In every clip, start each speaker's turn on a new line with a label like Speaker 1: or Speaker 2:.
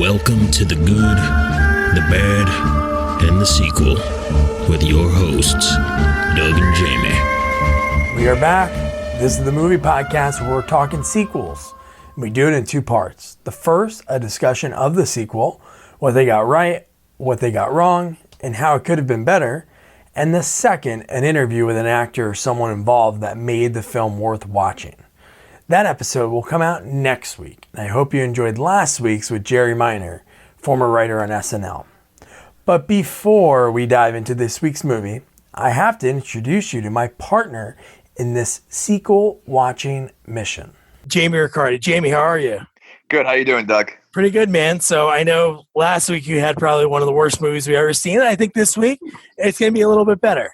Speaker 1: Welcome to the good, the bad, and the sequel with your hosts, Doug and Jamie.
Speaker 2: We are back. This is the movie podcast where we're talking sequels. We do it in two parts. The first, a discussion of the sequel, what they got right, what they got wrong, and how it could have been better. And the second, an interview with an actor or someone involved that made the film worth watching. That episode will come out next week. I hope you enjoyed last week's with Jerry Minor, former writer on SNL. But before we dive into this week's movie, I have to introduce you to my partner in this sequel watching mission, Jamie Riccardi. Jamie, how are you?
Speaker 3: Good. How you doing, Doug?
Speaker 2: Pretty good, man. So I know last week you had probably one of the worst movies we've ever seen. I think this week it's going to be a little bit better.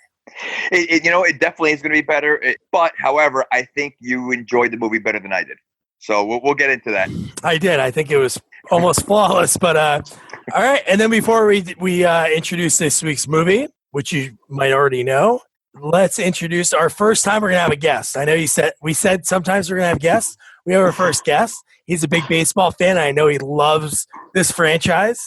Speaker 3: It definitely is going to be better. But, however, I think you enjoyed the movie better than I did. So we'll get into that.
Speaker 2: I did. I think it was almost flawless. But all right. And then before we introduce this week's movie, which you might already know, let's introduce our first time we're going to have a guest. I know we said sometimes we're going to have guests. We have our first guest. He's a big baseball fan. I know he loves this franchise.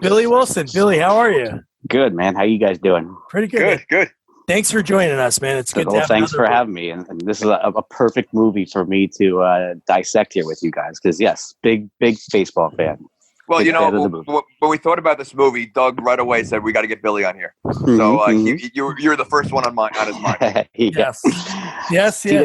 Speaker 2: Billy Wilson. Billy, how are you?
Speaker 4: Good, man. How you guys doing?
Speaker 2: Pretty good.
Speaker 3: Good.
Speaker 2: Thanks for joining us, man. It's good to have
Speaker 4: thanks for having me. And this is a perfect movie for me to dissect here with you guys. Because, yes, big baseball fan.
Speaker 3: Well, when we thought about this movie, Doug right away said, we got to get Billy on here. So you're the first one on his mind.
Speaker 2: Yes.
Speaker 4: Seen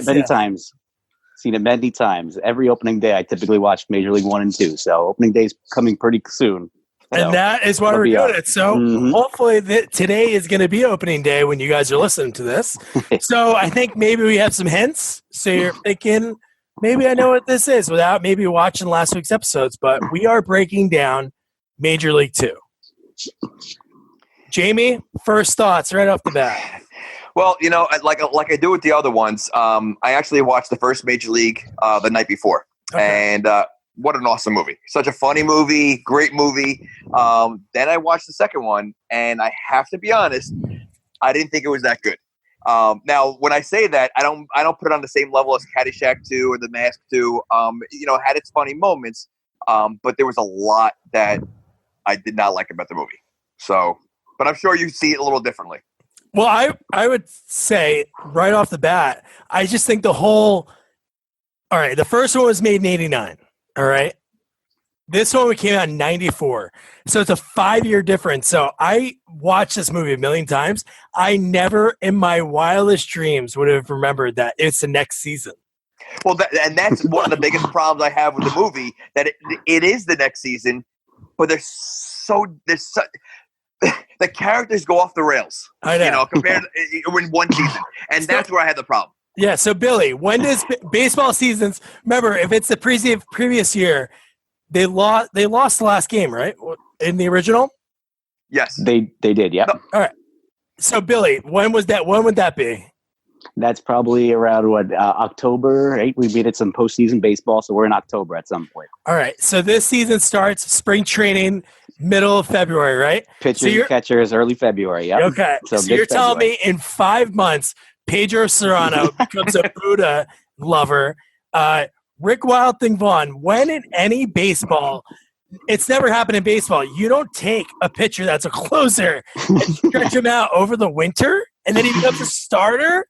Speaker 4: it many times. Every opening day, I typically watch Major League 1 and 2. So opening day's coming pretty soon.
Speaker 2: And that is why we're doing it. So hopefully today is going to be opening day when you guys are listening to this. So I think maybe we have some hints. So you're thinking, maybe I know what this is without maybe watching last week's episodes. But we are breaking down Major League 2. Jamie, first thoughts right off the bat.
Speaker 3: Well, like I do with the other ones, I actually watched the first Major League the night before. Okay. And what an awesome movie. Such a funny movie, great movie. Then I watched the second one, and I have to be honest, I didn't think it was that good. Now, when I say that, I don't put it on the same level as Caddyshack 2 or The Mask 2. It had its funny moments, but there was a lot that I did not like about the movie. So, but I'm sure you see it a little differently.
Speaker 2: Well, I would say right off the bat, I just think all right, the first one was made in 89. All right. This one came out in 94. So it's a 5-year difference. So I watched this movie a million times. I never in my wildest dreams would have remembered that it's the next season.
Speaker 3: Well, that's one of the biggest problems I have with the movie, that it is the next season, but the characters go off the rails.
Speaker 2: I know.
Speaker 3: Compared to in one season. And that's where I had the problem.
Speaker 2: Yeah, so Billy, when does baseball seasons? Remember, if it's the previous year, they lost the last game, right? In the original.
Speaker 3: Yes,
Speaker 4: they did. Yeah.
Speaker 3: No.
Speaker 2: All right. So Billy, when was that? When would that be?
Speaker 4: That's probably around October. Right? We made it some postseason baseball, so we're in October at some point.
Speaker 2: All right. So this season starts spring training middle of February, right?
Speaker 4: Pitchers, catchers, early February. Yeah.
Speaker 2: Okay. So you're telling me in 5 months, Pedro Serrano becomes a Buddha lover. Rick Wild Thing Vaughn, when in any baseball, it's never happened in baseball, you don't take a pitcher that's a closer and stretch him out over the winter, and then he becomes a starter?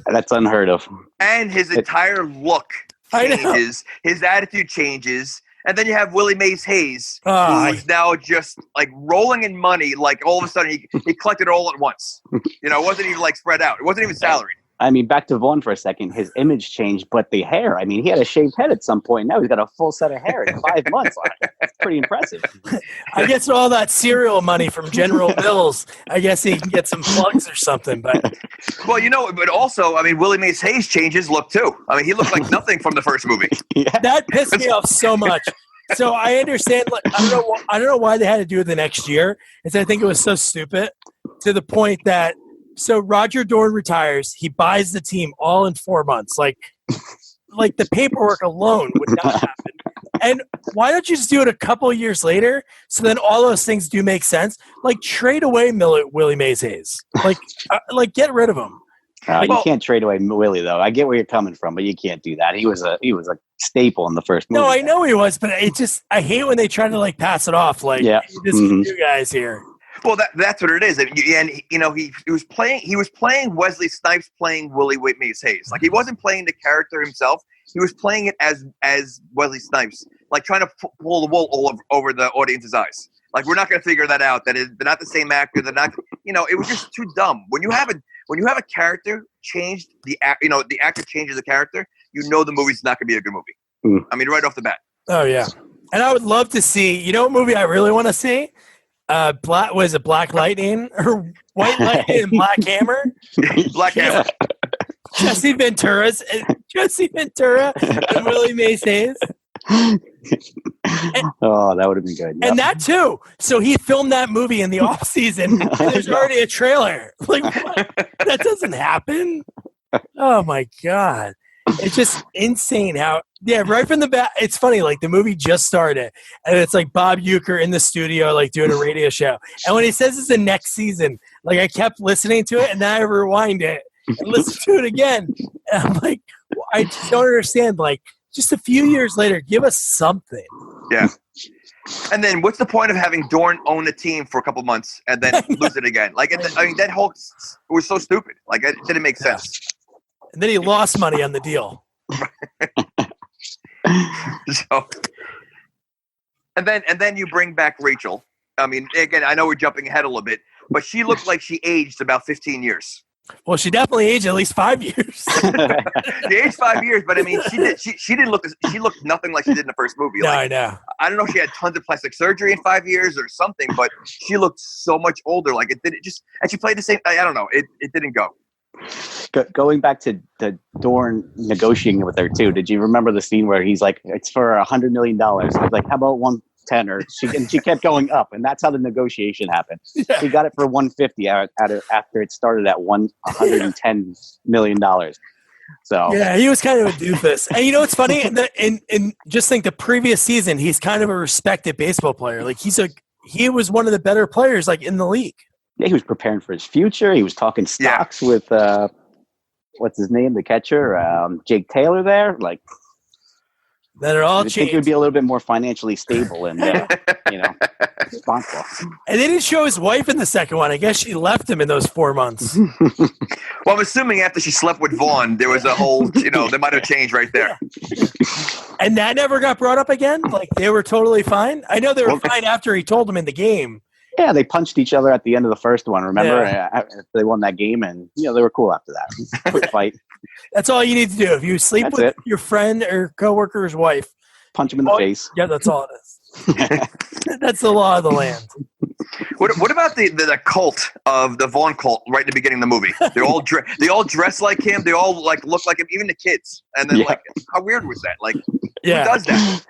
Speaker 4: That's unheard of.
Speaker 3: And his entire look changes. His attitude changes. And then you have Willie Mays Hayes, who's now just like rolling in money. Like all of a sudden he collected it all at once. It wasn't even like spread out. It wasn't even salaried.
Speaker 4: I mean, back to Vaughn for a second. His image changed, but the hair. I mean, he had a shaved head at some point. Now he's got a full set of hair in 5 months. That's pretty impressive.
Speaker 2: I guess all that cereal money from General Mills, I guess he can get some plugs or something. But
Speaker 3: but also, I mean, Willie Mays Hayes changed his look too. I mean, he looked like nothing from the first movie.
Speaker 4: Yeah.
Speaker 2: That pissed me off so much. So I understand. Like, I don't know why they had to do it the next year. I think it was so stupid to the point that. So Roger Dorn retires. He buys the team all in 4 months. Like the paperwork alone would not happen. And why don't you just do it a couple of years later? So then all those things do make sense. Like trade away Willie Mays Hayes. Like get rid of him.
Speaker 4: You can't trade away Willie, though. I get where you're coming from, but you can't do that. He was a staple in the first movie.
Speaker 2: No, I know he was, but I hate when they try to like pass it off. Like, this you guys here.
Speaker 3: Well, that's what it is, and you know he was playing Wesley Snipes playing Willie Mays Hayes. Like he wasn't playing the character himself; he was playing it as Wesley Snipes, like trying to pull the wool all over the audience's eyes. Like we're not going to figure that out. They're not the same actor. They're not. It was just too dumb. When you have a character changed the actor changes the character, the movie's not going to be a good movie. I mean, right off the bat.
Speaker 2: Oh yeah, and I would love to see. You know what movie I really want to see? Black Lightning or White Lightning and Black Hammer?
Speaker 3: Black Hammer.
Speaker 2: Jesse Ventura and Willie Mays Hayes.
Speaker 4: That would have been good. Yep.
Speaker 2: And that too. So he filmed that movie in the off season. And there's already a trailer. Like what? That doesn't happen. Oh my god. It's just insane how right from the bat. It's funny, like the movie just started and it's like Bob Uecker in the studio like doing a radio show. And when he says it's the next season, like I kept listening to it and then I rewind it and listen to it again. And I'm like, I just don't understand. Like just a few years later, give us something.
Speaker 3: Yeah. And then what's the point of having Dorn own the team for a couple months and then lose it again? Like, that whole was so stupid. Like it didn't make sense.
Speaker 2: And then he lost money on the deal.
Speaker 3: So, and then you bring back Rachel. I mean, again, I know we're jumping ahead a little bit, but she looked like she aged about 15 years.
Speaker 2: Well, she definitely aged at least 5 years.
Speaker 3: She aged 5 years, but I mean, she didn't look. She looked nothing like she did in the first movie.
Speaker 2: No,
Speaker 3: like,
Speaker 2: I know.
Speaker 3: I don't know if she had tons of plastic surgery in 5 years or something, but she looked so much older. Like and she played the same. I don't know. It didn't go.
Speaker 4: Going back to Dorn negotiating with her too, did you remember the scene where he's like, "It's for $100 million"? He's like, "How about 110?" Or she kept going up, and that's how the negotiation happened. Yeah. He got it for 150 after it started at $110 million. So
Speaker 2: yeah, he was kind of a doofus. And you know what's funny? In just think the previous season, he's kind of a respected baseball player. Like he was one of the better players like in the league.
Speaker 4: Yeah, he was preparing for his future. He was talking stocks with what's his name, the catcher, Jake Taylor. There, like
Speaker 2: that, it all
Speaker 4: changed. I think he
Speaker 2: changed.
Speaker 4: would be a little bit more financially stable and responsible.
Speaker 2: And they didn't show his wife in the second one. I guess she left him in those 4 months.
Speaker 3: Well, I'm assuming after she slept with Vaughn, there was a whole, they might have changed right there.
Speaker 2: And that never got brought up again. Like they were totally fine. I know they were fine after he told them in the game.
Speaker 4: Yeah, they punched each other at the end of the first one. Remember, they won that game, and they were cool after that. Quick fight.
Speaker 2: That's all you need to do. If you sleep with your friend or coworker's wife,
Speaker 4: punch him in the face.
Speaker 2: Yeah, that's all it is. That's the law of the land.
Speaker 3: What about the cult of the Vaughn cult right in the beginning of the movie? They all dress like him. They all like look like him, even the kids. And then like, how weird was that? Like, who does that?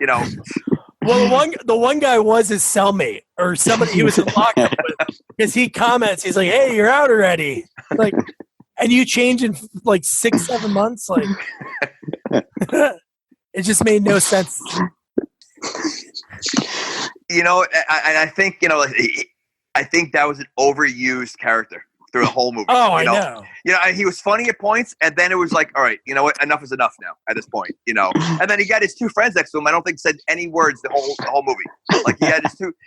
Speaker 2: Well, the one guy was his cellmate or somebody he was in lockup with because he comments. He's like, "Hey, you're out already." Like, and you change in like 6-7 months. Like, it just made no sense.
Speaker 3: I think I think that was an overused character through the whole movie.
Speaker 2: Oh, I know.
Speaker 3: He was funny at points, and then it was like, all right, you know what? Enough is enough now at this point, And then he got his two friends next to him. I don't think said any words the whole movie. Like he had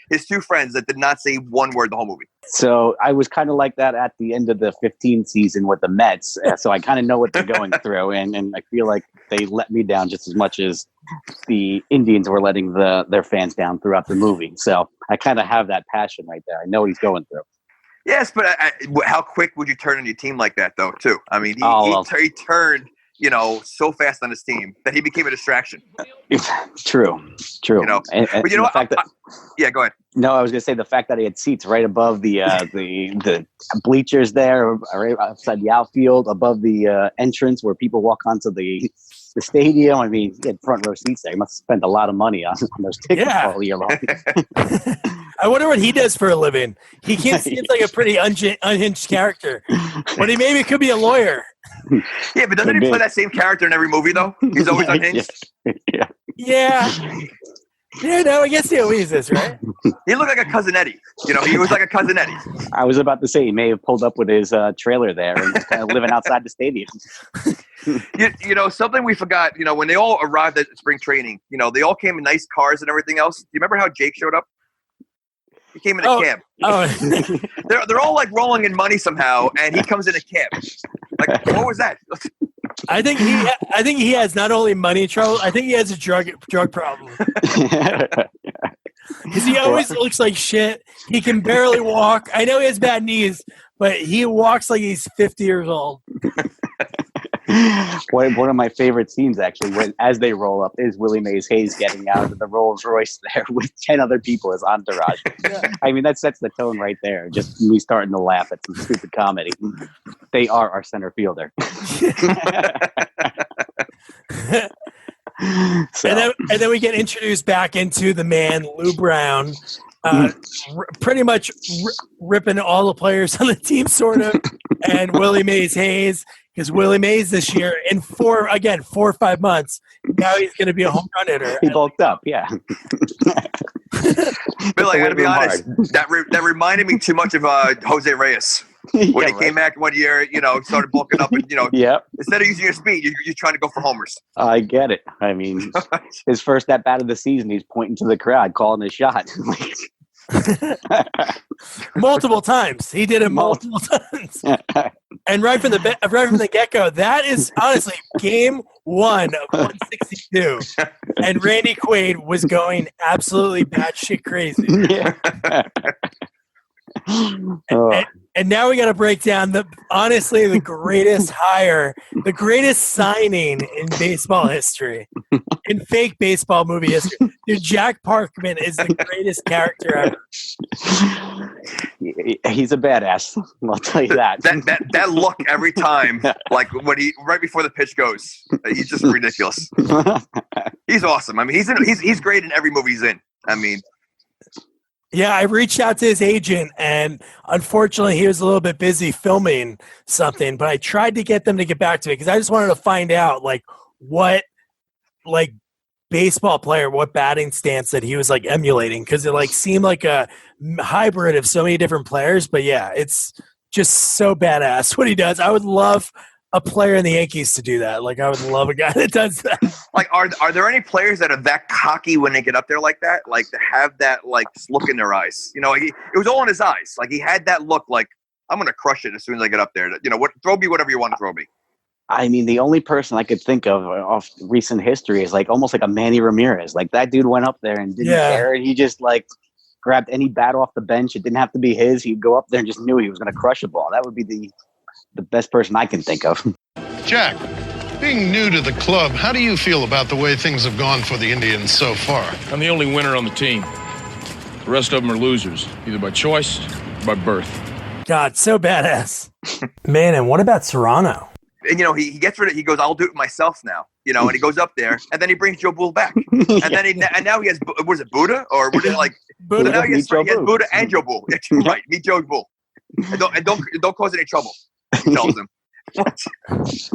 Speaker 3: his two friends that did not say one word the whole movie.
Speaker 4: So I was kind of like that at the end of the 15 season with the Mets. So I kind of know what they're going through, and I feel like they let me down just as much as the Indians were letting their fans down throughout the movie. So I kind of have that passion right there. I know what he's going through.
Speaker 3: Yes, but how quick would you turn on your team like that, though, too? I mean, he turned, so fast on his team that he became a distraction.
Speaker 4: True.
Speaker 3: But you know what? Yeah, go ahead.
Speaker 4: No, I was going to say the fact that he had seats right above the bleachers there, right outside the outfield, above the entrance where people walk onto the stadium. I mean, he had front row seats there. He must have spent a lot of money on those tickets all year long.
Speaker 2: I wonder what he does for a living. He seems like a pretty unhinged character. But he maybe could be a lawyer.
Speaker 3: Yeah, but doesn't he play that same character in every movie, though? He's always unhinged.
Speaker 2: Yeah. Yeah, no, I guess he always is, right?
Speaker 3: He looked like a Cousin Eddie. He was like a Cousin Eddie.
Speaker 4: I was about to say he may have pulled up with his trailer there and just kind of living outside the stadium.
Speaker 3: Something we forgot, when they all arrived at spring training, they all came in nice cars and everything else. Do you remember how Jake showed up? He came in a cab.
Speaker 2: Oh.
Speaker 3: They're all like rolling in money somehow, and he comes in a cab. Like, what was that?
Speaker 2: I think he has not only money trouble. I think he has a drug problem. Because he always looks like shit. He can barely walk. I know he has bad knees, but he walks like he's 50 years old.
Speaker 4: One of my favorite scenes, actually, as they roll up, is Willie Mays Hayes getting out of the Rolls Royce there with 10 other people as entourage. Yeah. I mean, that sets the tone right there. Just me starting to laugh at some stupid comedy. They are our center fielder.
Speaker 2: And then we get introduced back into the man, Lou Brown, pretty much ripping all the players on the team, sort of, and Willie Mays Hayes. Because Willie Mays this year, in 4 or 5 months, now he's going to be a home run hitter.
Speaker 4: He bulked up, yeah.
Speaker 3: Bill, I got to be honest, that reminded me too much of Jose Reyes. When he came back one year, started bulking up and, instead of using your speed, you're trying to go for homers.
Speaker 4: I get it. I mean, his first at-bat of the season, he's pointing to the crowd, calling his shot.
Speaker 2: Multiple times. He did it multiple times. And right from the get-go, that is honestly game 1 of 162. And Randy Quaid was going absolutely batshit crazy.
Speaker 4: Yeah.
Speaker 2: And now we got to break down the greatest hire, the greatest signing in baseball history, in fake baseball movie history. Dude, Jack Parkman is the greatest character ever.
Speaker 4: He's a badass. I'll tell you that.
Speaker 3: That look every time, like when right before the pitch goes, he's just ridiculous. He's awesome. I mean, he's great in every movie he's in. I mean.
Speaker 2: Yeah, I reached out to his agent, and unfortunately, he was a little bit busy filming something. But I tried to get them to get back to me because I just wanted to find out, what, baseball player, what batting stance that he was emulating, because it seemed like a hybrid of so many different players. But yeah, it's just so badass what he does. I would love a player in the Yankees to do that. I would love a guy that does that.
Speaker 3: Are there any players that are that cocky when they get up there like that? To have that look in their eyes. It was all in his eyes. He had that look I'm gonna crush it as soon as I get up there. Throw me whatever you want to throw me.
Speaker 4: I mean, the only person I could think of recent history is almost like a Manny Ramirez. That dude went up there and didn't care. He just grabbed any bat off the bench. It didn't have to be his. He'd go up there and just knew he was going to crush a ball. That would be the best person I can think of.
Speaker 5: Jack, being new to the club, how do you feel about the way things have gone for the Indians so far?
Speaker 6: I'm the only winner on the team. The rest of them are losers, either by choice or by birth.
Speaker 2: God, so badass. Man, and what about Serrano?
Speaker 3: And, he gets rid of it. He goes, I'll do it myself now. And he goes up there, and then he brings Joe Bull back. And now he has, was it Buddha? Or was it
Speaker 2: Buddha?
Speaker 3: So now he has Buddha and Joe Bull. Right, meet Joe Bull. And don't cause any trouble, he tells him.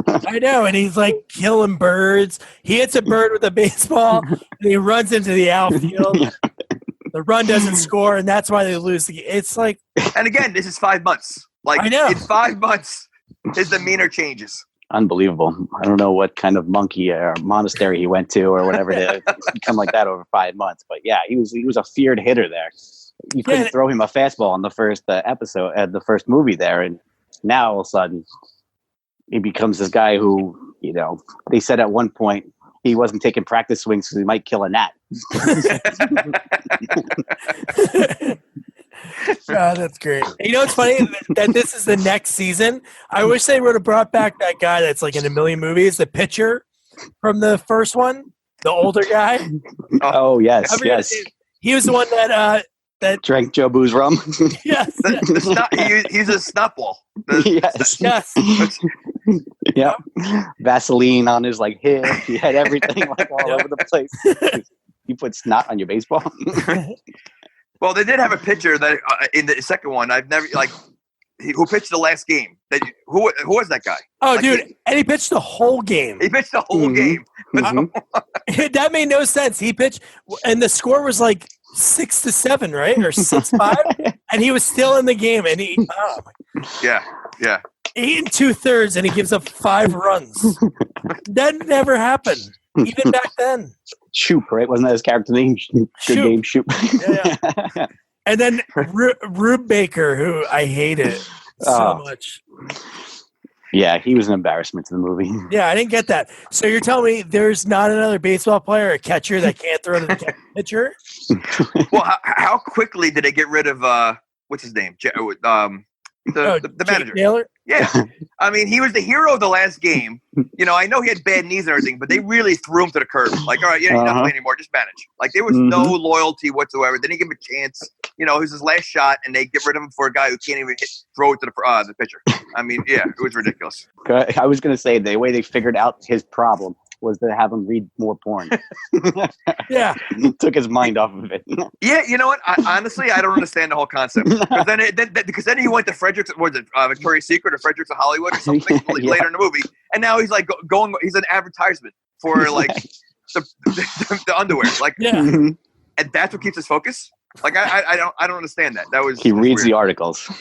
Speaker 2: I know, and he's killing birds. He hits a bird with a baseball, and he runs into the outfield. The run doesn't score, and that's why they lose the game. It's
Speaker 3: and again, this is 5 months.
Speaker 2: I know.
Speaker 3: In 5 months, his demeanor changes.
Speaker 4: Unbelievable. I don't know what kind of monkey or monastery he went to or whatever to become like that over 5 months. But yeah, he was a feared hitter there. You couldn't throw him a fastball in the first episode, the first movie there, and now all of a sudden he becomes this guy who, they said at one point he wasn't taking practice swings because he might kill a gnat.
Speaker 2: That's great. It's funny that this is the next season. I wish they would have brought back that guy that's in a million movies, the pitcher from the first one, the older guy.
Speaker 4: Oh, yes.
Speaker 2: He was the one that
Speaker 4: drank Joe Boo's rum.
Speaker 2: Yes.
Speaker 3: He's a snot ball.
Speaker 2: Yes.
Speaker 4: Yep. Vaseline on his hip. He had everything all over the place. You put snot on your baseball?
Speaker 3: Well, they did have a pitcher that in the second one. I've never who pitched the last game. Who was that guy?
Speaker 2: Oh, dude, and he pitched the whole game.
Speaker 3: He pitched the whole game.
Speaker 2: That made no sense. He pitched, and the score was like 6-7, right, or 6-5, and he was still in the game. And he,
Speaker 3: yeah.
Speaker 2: 8 2/3, and he gives up 5 runs. That never happened, even back then.
Speaker 4: Shoop, right? Wasn't that his character name? Good name, Shoop.
Speaker 2: Yeah. And then Rube Baker, who I hated so much.
Speaker 4: Yeah, he was an embarrassment to the movie.
Speaker 2: Yeah, I didn't get that. So you're telling me there's not another baseball player, a catcher that can't throw to the pitcher?
Speaker 3: Well, how quickly did they get rid of what's his name? The manager.
Speaker 2: Taylor?
Speaker 3: Yeah. I mean, he was the hero of the last game. You know, I know he had bad knees and everything, but they really threw him to the curb. Like, all right, you're not playing anymore. Just manage. Like, there was no loyalty whatsoever. They didn't give him a chance. You know, it was his last shot, and they get rid of him for a guy who can't even throw it to the pitcher. I mean, yeah, it was ridiculous.
Speaker 4: I was going to say, the way they figured out his problem was to have him read more porn.
Speaker 2: Yeah.
Speaker 4: Took his mind off of it.
Speaker 3: Yeah, you know what? Honestly, I don't understand the whole concept. Because then he went to Frederick's, was it Victoria's Secret or Frederick's of Hollywood or something later in the movie, and now he's like he's an advertisement for like the underwear, like, and that's what keeps his focus. Like I don't understand that. That was
Speaker 4: he reads
Speaker 3: weird.
Speaker 4: the articles.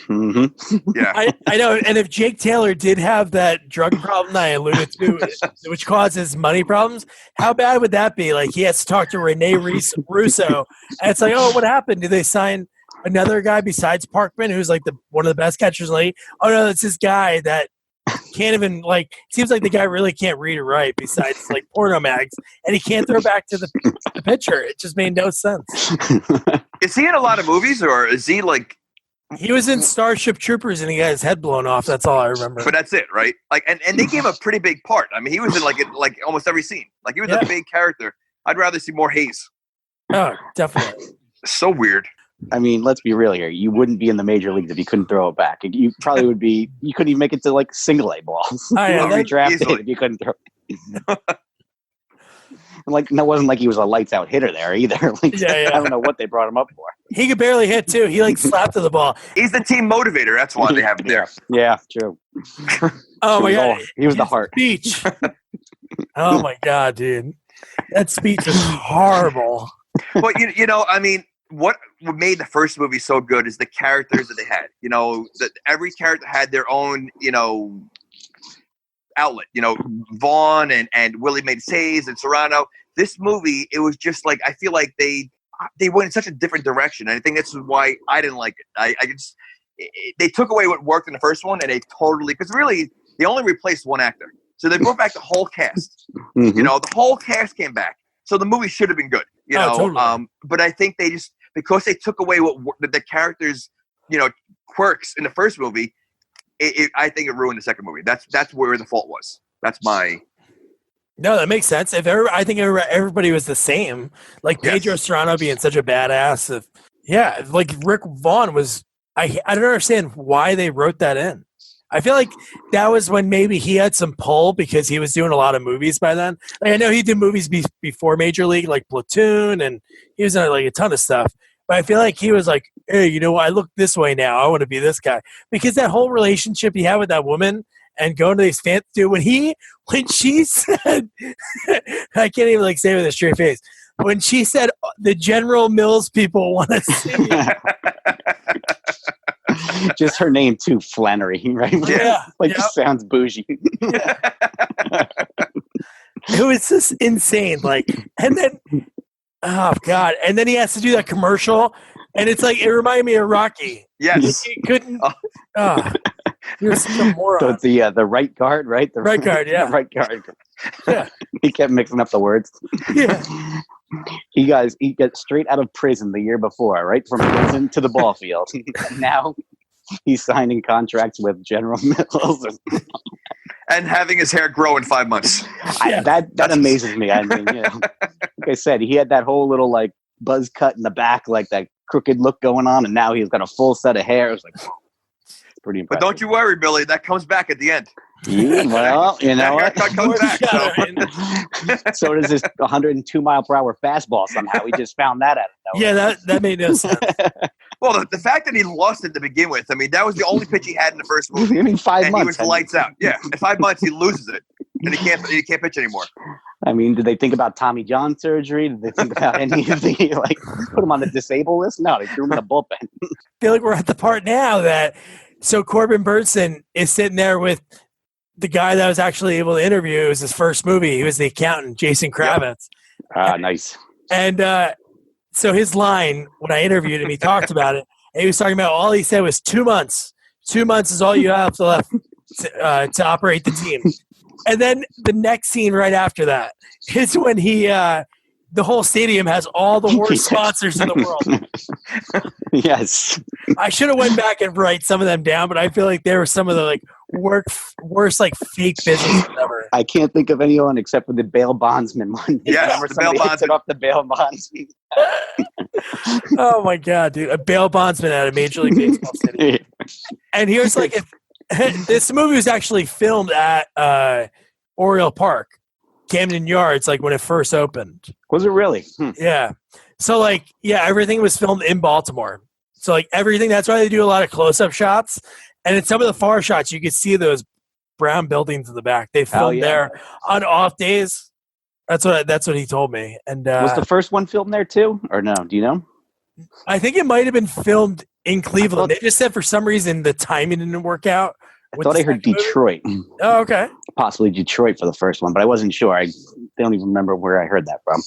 Speaker 3: Yeah,
Speaker 2: I know. And if Jake Taylor did have that drug problem that I alluded to, which causes money problems, how bad would that be? Like he has to talk to Rene Russo, and it's like, oh, what happened? Did they sign another guy besides Parkman, who's like one of the best catchers in the league? Oh no, it's this guy that can't even like. Seems like the guy really can't read or write besides like porno mags, and he can't throw back to the pitcher. It just made no sense.
Speaker 3: Is he in a lot of movies, or is he like?
Speaker 2: He was in Starship Troopers, and he got his head blown off. That's all I remember.
Speaker 3: But that's it, right? Like, and they gave him a pretty big part. I mean, he was in like almost every scene. Like, he was a big character. I'd rather see more Hayes.
Speaker 2: Oh, definitely.
Speaker 3: So weird.
Speaker 4: I mean, let's be real here. You wouldn't be in the major leagues if you couldn't throw it back. You probably would be. You couldn't even make it to like single A balls.
Speaker 2: Oh, yeah,
Speaker 4: you would be drafted if you couldn't throw. Like, that wasn't like he was a lights out hitter there either. Like, I don't know what they brought him up for.
Speaker 2: He could barely hit too. He like slapped to the ball.
Speaker 3: He's the team motivator. That's why they have him there.
Speaker 4: Yeah, true.
Speaker 2: Oh my god,
Speaker 4: he was the heart.
Speaker 2: Speech. Oh my god, dude, that speech is horrible.
Speaker 3: But you know, I mean, what made the first movie so good is the characters that they had. You know, that every character had their own, you know, outlet. You know, Vaughn and Willie Mays Hayes and Serrano. This movie, it was just like, I feel like they went in such a different direction. And I think that's why I didn't like it. They took away what worked in the first one, and they totally, because really they only replaced one actor. So they brought back the whole cast. You know, the whole cast came back. So the movie should have been good. You know, totally. But I think they just, because they took away what the characters, you know, quirks in the first movie, I think it ruined the second movie. That's where the fault was. That's my.
Speaker 2: No, that makes sense. I think everybody was the same. Like Pedro Serrano being such a badass. Like Rick Vaughn was. I don't understand why they wrote that in. I feel like that was when maybe he had some pull because he was doing a lot of movies by then. Like, I know he did movies before Major League, like Platoon, and he was in like a ton of stuff. But I feel like he was like, hey, you know what? I look this way now. I want to be this guy. Because that whole relationship he had with that woman and going to these fans, dude, when she said, I can't even like say it with a straight face. When she said, the General Mills people want to see you.
Speaker 4: Just her name too, Flannery, right?
Speaker 2: Yeah.
Speaker 4: Just sounds bougie.
Speaker 2: Yeah. It was just insane. Like, and then, oh God. And then he has to do that commercial. And it's like, it reminded me of Rocky.
Speaker 3: Yes.
Speaker 2: He couldn't. You're such a moron.
Speaker 4: The right guard, right? The
Speaker 2: right guard, yeah.
Speaker 4: Right guard.
Speaker 2: Yeah.
Speaker 4: He kept mixing up the words.
Speaker 2: Yeah.
Speaker 4: He got straight out of prison the year before, right? From prison to the ball field. Now he's signing contracts with General Mills.
Speaker 3: And having his hair grow in 5 months.
Speaker 4: That amazes me. I mean, you know, like I said, he had that whole little like buzz cut in the back, like that crooked look going on, and now he's got a full set of hair. It was like, it's pretty impressive.
Speaker 3: But don't you worry, Billy. That comes back at the end.
Speaker 4: Yeah, well, you know
Speaker 3: that haircut comes back.
Speaker 4: So does this 102 mile per hour fastball somehow. We just found that out.
Speaker 2: Yeah, that made no sense.
Speaker 3: Well, the fact that he lost it to begin with, I mean, that was the only pitch he had in the first movie.
Speaker 4: I mean, 5
Speaker 3: and
Speaker 4: months.
Speaker 3: he was lights out. Yeah, in 5 months he loses it, and he can't pitch anymore.
Speaker 4: I mean, did they think about Tommy John surgery? Did they think about any of the put him on the disabled list? No, they threw him in the bullpen.
Speaker 2: I feel like we're at the part now that Corbin Burnson is sitting there with the guy that was actually able to interview. It was his first movie. He was the accountant, Jason Kravits.
Speaker 4: Ah, nice.
Speaker 2: And so his line, when I interviewed him, he talked about it. And he was talking about all he said was 2 months. 2 months is all you have left to operate the team. And then the next scene right after that is when the whole stadium has all the worst sponsors in the world.
Speaker 4: Yes.
Speaker 2: I should have went back and write some of them down, but I feel like they were some of the worst fake business ever.
Speaker 4: I can't think of anyone except for the bail bondsman one.
Speaker 3: Yes, the bail bondsman.
Speaker 4: Off the bail bondsman.
Speaker 2: Oh my god, dude! A bail bondsman at a Major League Baseball stadium. And here's this movie was actually filmed at Oriole Park, Camden Yards, like when it first opened.
Speaker 4: Was it really?
Speaker 2: Yeah. So everything was filmed in Baltimore. So everything. That's why they do a lot of close-up shots. And in some of the far shots, you could see those brown buildings in the back. They filmed there on off days. That's what he told me. And
Speaker 4: was the first one filmed there too, or no? Do you know?
Speaker 2: I think it might have been filmed in Cleveland. They just said for some reason the timing didn't work out.
Speaker 4: I thought I heard Detroit.
Speaker 2: Oh, okay.
Speaker 4: Possibly Detroit for the first one, but I wasn't sure. I don't even remember where I heard that from.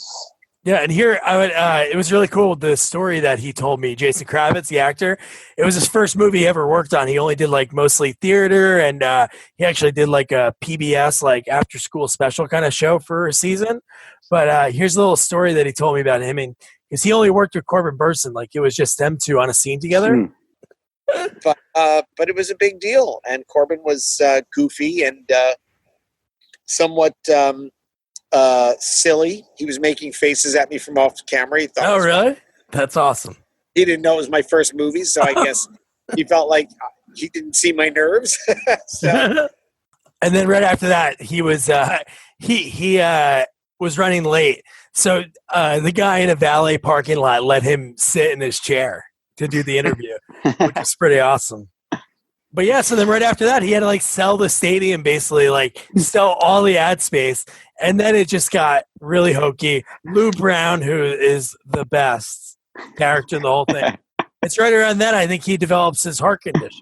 Speaker 2: Yeah, and here it was really cool, the story that he told me, Jason Kravits, the actor. It was his first movie he ever worked on. He only did mostly theater, and he actually did a PBS after school special kind of show for a season. But here's a little story that he told me about him, and because he only worked with Corbin Burnson, it was just them two on a scene together.
Speaker 7: But it was a big deal, and Corbin was goofy and somewhat silly. He was making faces at me from off camera. He thought,
Speaker 2: oh, really? That's awesome.
Speaker 7: He didn't know it was my first movie, so I guess he felt like he didn't see my nerves.
Speaker 2: And then right after that, he was he was running late, so the guy in a valet parking lot let him sit in his chair to do the interview, which is pretty awesome. But yeah, so then right after that, he had to sell the stadium, basically sell all the ad space. And then it just got really hokey. Lou Brown, who is the best character in the whole thing. It's right around then I think he develops his heart condition.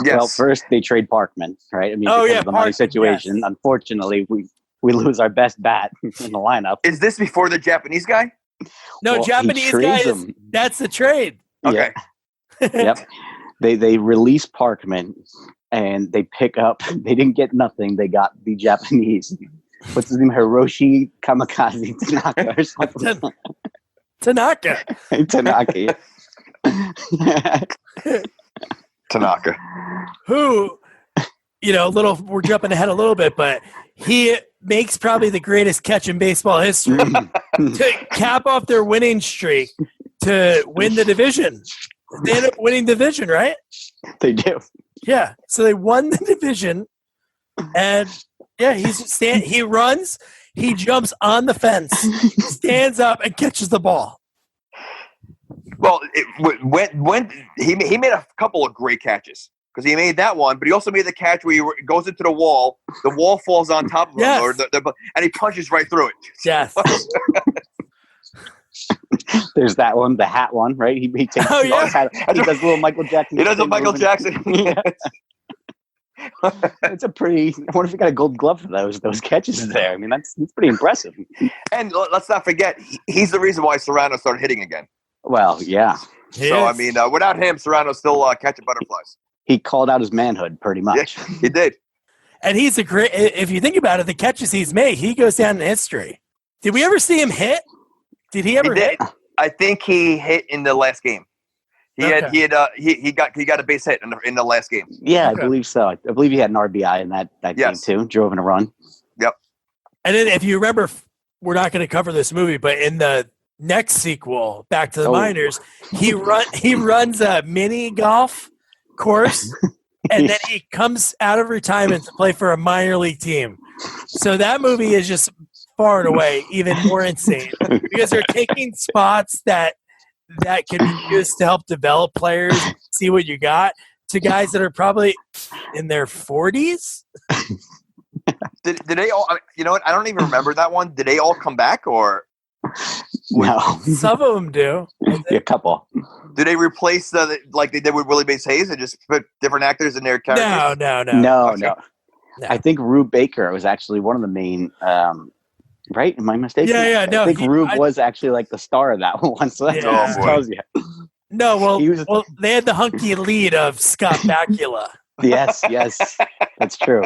Speaker 3: Yes.
Speaker 4: Well, first they trade Parkman, right? I mean, because of the money situation. Yes. Unfortunately, we lose our best bat in the lineup.
Speaker 3: Is this before the Japanese guy?
Speaker 2: No, Japanese guy that's the trade.
Speaker 3: Okay.
Speaker 4: Yeah. Yep. They release Parkman and they pick up. They didn't get nothing. They got the Japanese. What's his name? Hiroshi Kamikaze Tanaka or something.
Speaker 2: Tanaka.
Speaker 4: Tanaka.
Speaker 3: Tanaka.
Speaker 2: Who, we're jumping ahead a little bit, but he makes probably the greatest catch in baseball history to cap off their winning streak to win the division. They end up winning division, right?
Speaker 4: They do.
Speaker 2: Yeah. So they won the division, and he runs, he jumps on the fence, stands up, and catches the ball.
Speaker 3: Well, when he made a couple of great catches because he made that one, but he also made the catch where he goes into the wall falls on top of him, and he punches right through it.
Speaker 2: Yes.
Speaker 4: There's that one, the hat one, right? He takes his hat. He does a little Michael Jackson.
Speaker 3: He does a Michael Jackson.
Speaker 4: It's a pretty. I wonder if he got a Gold Glove for those catches there. I mean, that's pretty impressive.
Speaker 3: And let's not forget, he's the reason why Serrano started hitting again.
Speaker 4: Well, yeah.
Speaker 3: I mean, without him, Serrano's still catching butterflies.
Speaker 4: He called out his manhood pretty much.
Speaker 3: Yeah, he did.
Speaker 2: And he's a great. If you think about it, the catches he's made, he goes down in history. Did we ever see him hit? Did he ever hit?
Speaker 3: I think he hit in the last game. He got a base hit in the last game.
Speaker 4: Yeah, okay. I believe so. I believe he had an RBI in that game too. Drove in a run.
Speaker 3: Yep.
Speaker 2: And then if you remember, we're not going to cover this movie, but in the next sequel, Back to the Minors, he runs a mini golf course, and then he comes out of retirement to play for a minor league team. So that movie is just far and away even more insane because they're taking spots that that can be used to help develop players, see what you got, to guys that are probably in their 40s.
Speaker 3: Did they all? You know what? I don't even remember that one. Did they all come back, or
Speaker 4: No,
Speaker 2: Some of them do.
Speaker 4: a couple.
Speaker 3: do they replace like they did with Willie Mays Hayes and just put different actors in their characters?
Speaker 2: No.
Speaker 4: No. I think Rube Baker was actually one of the main. Right? Am I mistaken?
Speaker 2: Yeah. No,
Speaker 4: I think Rube was actually like the star of that one. So that
Speaker 2: Yeah.
Speaker 4: tells you.
Speaker 2: No,
Speaker 4: He was-
Speaker 2: well, they had the hunky lead of Scott Bakula.
Speaker 4: Yes, that's true.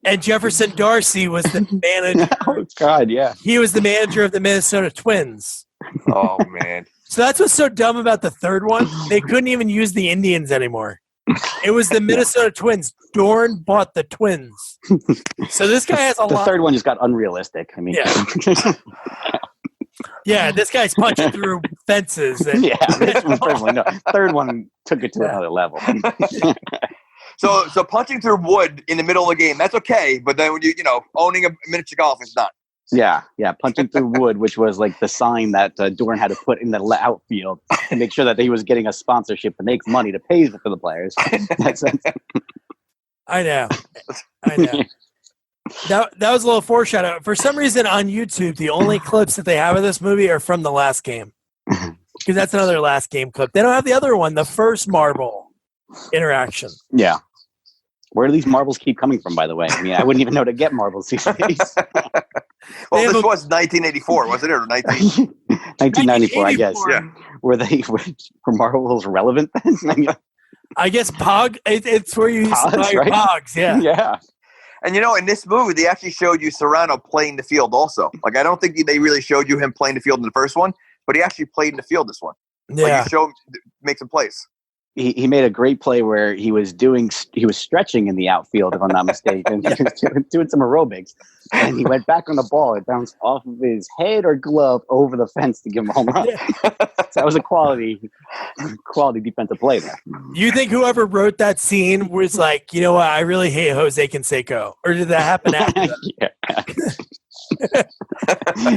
Speaker 2: And Jefferson Darcy was the manager.
Speaker 4: Oh God, yeah.
Speaker 2: He was the manager of the Minnesota Twins.
Speaker 3: Oh man.
Speaker 2: So that's what's so dumb about the third one. They couldn't even use the Indians anymore. It was the Minnesota Twins. Dorn bought the Twins. So this guy has a
Speaker 4: The
Speaker 2: lot.
Speaker 4: third one just got unrealistic. I mean,
Speaker 2: Yeah, this guy's punching through fences. And,
Speaker 4: yeah. This one personally, no. Third one took it to another level.
Speaker 3: So punching through wood in the middle of the game, that's okay. But then when owning a miniature golf is not.
Speaker 4: Yeah. Punching through wood, which was like the sign that Dorn had to put in the outfield to make sure that he was getting a sponsorship to make money to pay for the players.
Speaker 2: I know. That was a little foreshadow. For some reason on YouTube, the only clips that they have of this movie are from the last game. Because that's another last game clip. They don't have the other one, the first marble interaction.
Speaker 4: Yeah. Where do these marbles keep coming from, by the way? I mean, I wouldn't even know to get marbles these days.
Speaker 3: Well, this was 1984, wasn't it? Or
Speaker 4: 1994, I guess.
Speaker 3: Yeah.
Speaker 4: Were marbles relevant then?
Speaker 2: I guess Pog, it's where you used to buy your
Speaker 4: right?
Speaker 2: Pogs, yeah.
Speaker 4: Yeah.
Speaker 3: And in this movie, they actually showed you Serrano playing the field also. Like, I don't think they really showed you him playing the field in the first one, but he actually played in the field this one.
Speaker 2: Yeah.
Speaker 3: Like, you show him make some plays.
Speaker 4: He made a great play where he was stretching in the outfield, if I'm not mistaken, doing some aerobics, and he went back on the ball. It bounced off of his head or glove over the fence to give him a home run. So that was a quality defensive play there.
Speaker 2: You think whoever wrote that scene was like, you know what, I really hate Jose Canseco? Or did that happen after that?
Speaker 4: Yeah.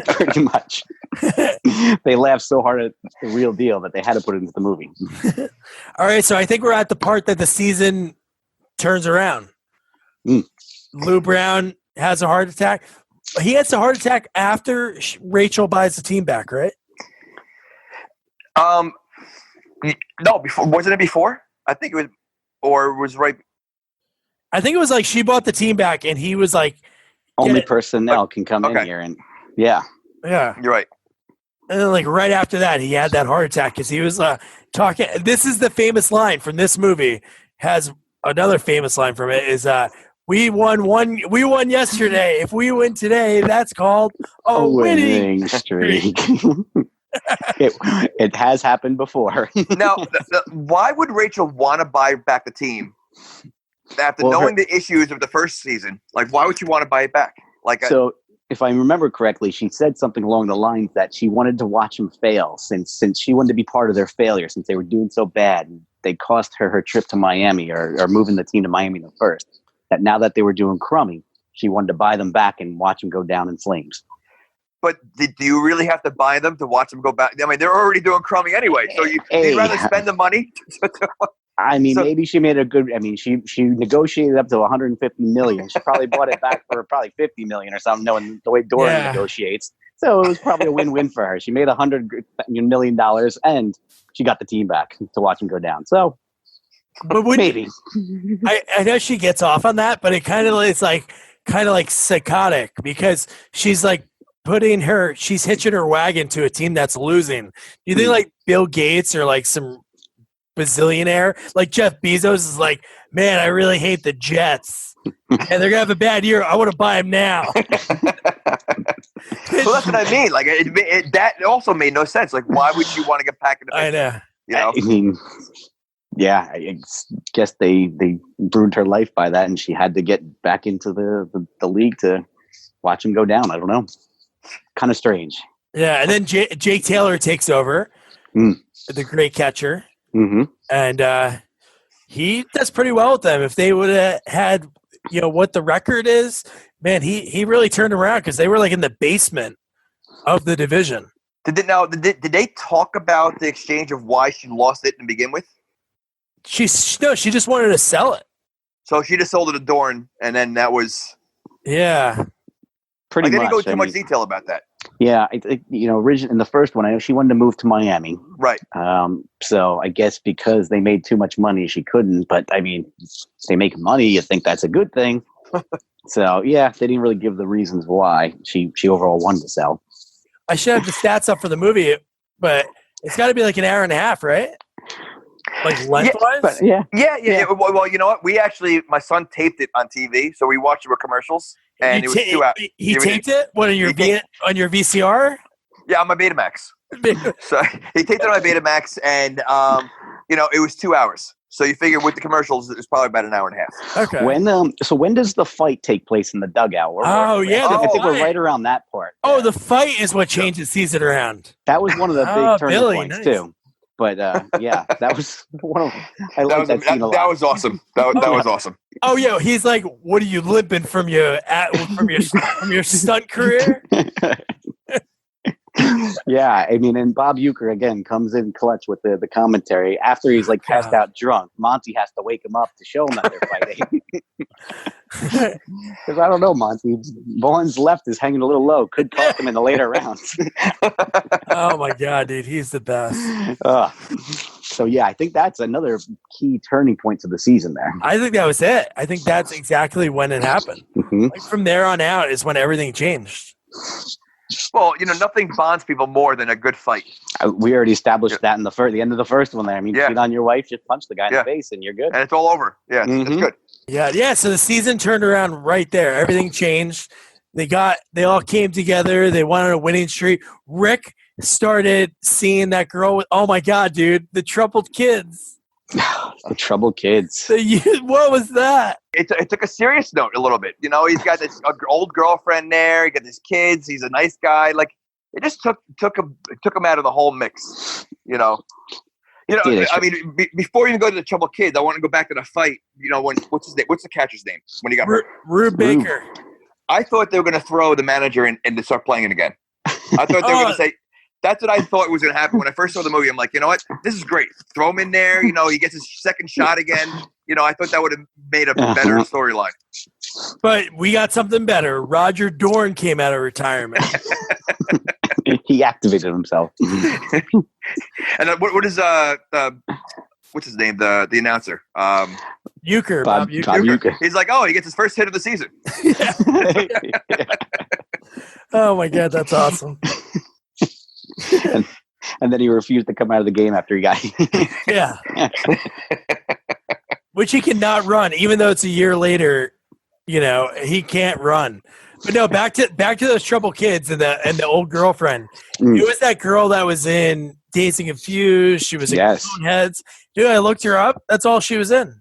Speaker 4: Pretty much. They laughed so hard at the real deal that they had to put it into the movie.
Speaker 2: All right, so I think we're at the part that the season turns around. Lou Brown has a heart attack. He has a heart attack after Rachel buys the team back, right?
Speaker 3: No, before. Wasn't it before? I think it was, or was right.
Speaker 2: I think it was like she bought the team back, and he was like,
Speaker 4: Only personnel can come in here, and yeah,
Speaker 3: You're right.
Speaker 2: And then, like, right after that, he had that heart attack because he was talking. This is the famous line from this movie. Has another famous line from it is, "We won yesterday. If we win today, that's called a winning
Speaker 4: streak." It has happened before.
Speaker 3: Now, why would Rachel want to buy back the team after knowing the issues of the first season? Like, why would you want to buy it back? Like,
Speaker 4: if I remember correctly, she said something along the lines that she wanted to watch them fail since she wanted to be part of their failure since they were doing so bad. They cost her trip to Miami or moving the team to Miami the first. That now that they were doing crummy, she wanted to buy them back and watch them go down in flames.
Speaker 3: But do you really have to buy them to watch them go back? I mean, they're already doing crummy anyway. So you'd rather spend the money?
Speaker 4: I mean, maybe she made a good. I mean, she negotiated up to 150 million. She probably bought it back for probably 50 million or something, knowing the way Dorn negotiates. So it was probably a win-win for her. She made $100 million, and she got the team back to watch them go down. So,
Speaker 2: but
Speaker 4: maybe
Speaker 2: I know she gets off on that, but it's kind of like psychotic because she's like she's hitching her wagon to a team that's losing. Do you think like Bill Gates or like some bazillionaire like Jeff Bezos is like, man, I really hate the Jets and they're gonna have a bad year. I want to buy them now.
Speaker 3: Well, that's what I mean. Like, that also made no sense. Like, why would you want to get back in the
Speaker 2: I know.
Speaker 3: You know?
Speaker 4: I mean, yeah, I guess they ruined her life by that, and she had to get back into the league to watch him go down. I don't know. Kind of strange.
Speaker 2: Yeah, and then Jake Taylor takes over, the great catcher.
Speaker 4: Mm-hmm.
Speaker 2: And he does pretty well with them. If they would have had, what the record is, man, he really turned around because they were like in the basement of the division.
Speaker 3: Did they talk about the exchange of why she lost it to begin with?
Speaker 2: She just wanted to sell it.
Speaker 3: So she just sold it to Dorn, and then that was.
Speaker 2: Yeah.
Speaker 4: Pretty
Speaker 3: They
Speaker 4: much.
Speaker 3: didn't go too much detail about that.
Speaker 4: Yeah, originally in the first one, I know she wanted to move to Miami.
Speaker 3: Right.
Speaker 4: So I guess because they made too much money, she couldn't. But I mean, if they make money, you think that's a good thing. So yeah, they didn't really give the reasons why she overall wanted to sell.
Speaker 2: I should have the stats up for the movie, but it's got to be like an hour and a half, right? Like lengthwise?
Speaker 4: Yeah.
Speaker 3: Well, you know what? My son taped it on TV, so we watched it with commercials, and it was 2 hours.
Speaker 2: He taped it? What, on your VCR?
Speaker 3: Yeah, on my Betamax. So he taped it on my Betamax, and it was 2 hours. So you figure with the commercials, it was probably about an hour and a half.
Speaker 2: Okay.
Speaker 4: When does the fight take place in the dugout? I think we're right around that part.
Speaker 2: Oh, the fight is what changed the season around.
Speaker 4: That was one of the big turning points
Speaker 2: nice.
Speaker 4: too. But that was one of. I like that scene a lot.
Speaker 3: That was awesome. That was awesome.
Speaker 2: Oh yeah, he's like, "What are you limping from your stunt career?"
Speaker 4: Yeah, I mean, and Bob Uecker again comes in clutch with the commentary after he's like passed out drunk. Monty has to wake him up to show him that they're fighting. Because I don't know, Monty. Vaughn's left is hanging a little low. Could cost him in the later rounds.
Speaker 2: Oh my god, dude, he's the best.
Speaker 4: So yeah, I think that's another key turning point to the season there.
Speaker 2: I think that was it. I think that's exactly when it happened.
Speaker 4: Mm-hmm.
Speaker 2: Like from there on out is when everything changed.
Speaker 3: Well, nothing bonds people more than a good fight.
Speaker 4: We already established that in the end of the first one there. I mean, cheat on your wife, just punch the guy in the face, and you're good.
Speaker 3: And it's all over. Yeah, it's good.
Speaker 2: Yeah. So the season turned around right there. Everything changed. They all came together. They went on a winning streak. Rick started seeing that girl with, oh my god, dude, the troubled kids.
Speaker 4: The troubled kids.
Speaker 2: What was that?
Speaker 3: It took a serious note a little bit. He's got this old girlfriend there. He got his kids. He's a nice guy. Like it just took him out of the whole mix. I mean, before you even go to the troubled kids, I want to go back to the fight. What's his name? What's the catcher's name when he got hurt?
Speaker 2: Rube Baker.
Speaker 3: I thought they were going to throw the manager in and to start playing it again. I thought they were going to say. That's what I thought was going to happen when I first saw the movie. I'm like, you know what? This is great. Throw him in there. He gets his second shot again. I thought that would have made a better storyline.
Speaker 2: But we got something better. Roger Dorn came out of retirement.
Speaker 4: He activated himself.
Speaker 3: And what is what's his name? The announcer.
Speaker 2: Uecker.
Speaker 4: Bob Uecker.
Speaker 3: He's like, oh, he gets his first hit of the season.
Speaker 2: Oh my god, that's awesome.
Speaker 4: And then he refused to come out of the game after he got.
Speaker 2: Yeah. Which he cannot run, even though it's a year later. He can't run. But no, back to those troubled kids and the old girlfriend. It was that girl that was in Dazed and Confused. She was in Coneheads. Dude, I looked her up. That's all she was in.